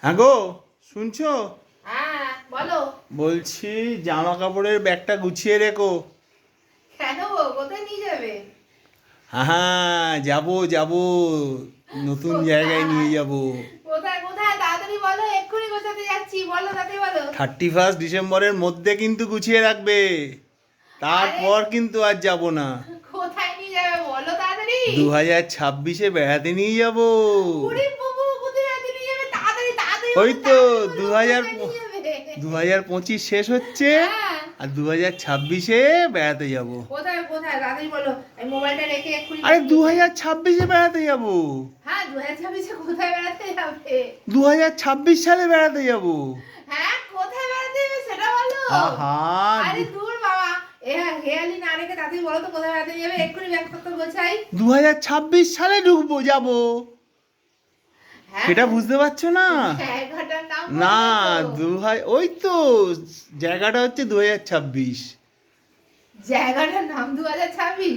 হ্যাঁ গো, শুনছো? হ্যাঁ বলো। বলছি জামা কাপড়ের ব্যাগটা গুছিয়ে রেখো। কেন গো, কোথায় নিয়ে যাবে? হ্যাঁ, যাবো যাবো, নতুন জায়গায় নিয়ে কোথায় যাব। কোথায় কোথায় তাড়াতাড়ি বলো, এক্ষুনি গোছাতে যাচ্ছি, বলো তাড়াতাড়ি বলো। 31 ডিসেম্বরের মধ্যে কিন্তু গুছিয়ে রাখবে, আরে তারপর কিন্তু আর যাব না। কোথায় নিয়ে যাবে বলো তাড়াতাড়ি। 2026-এ বেড়াতে নিয়ে যাব। ওরে বাবু, কোথায় বেড়াতে নিয়ে যাবে? তাড়াতাড়ি তাড়াতাড়ি ওই বলো, তো তাড়াতাড়ি দু বলো, হাজার কোথায় নিয়ে যাবে? 2025 শেষ হচ্ছে, হ্যাঁ, আর 2026-এ বেড়াতে যাব। কোথায় কোথায় তাড়াতাড়ি বলো। এই মোবাইলটা রেখে এক্ষুনি আরে বেরিয়ে যাই। 2026-এ বেড়াতে যাব। হ্যাঁ, 2026 কোথায় বেড়াতে যাবে? 2026 সালে বেড়াতে যাব। হ্যাঁ, কোথায় বেড়াতে যাবে সেটা বলো। আহা, আরে দূর বাবা, হেয়ালি না রেখে তাড়াতাড়ি বলো তো কোথায় বেড়াতে যাবে, এক্ষুনি ব্যাগপত্র গোছাই। 2026 সালে ঢুকবো যাব। হ্যাঁ সেটা হ্যাঁ, বুঝতে পারছো না? জায়গাটার নাম না, বলবে তো। ওই তো জায়গাটা হচ্ছে 2026। জায়গাটার নাম 2026?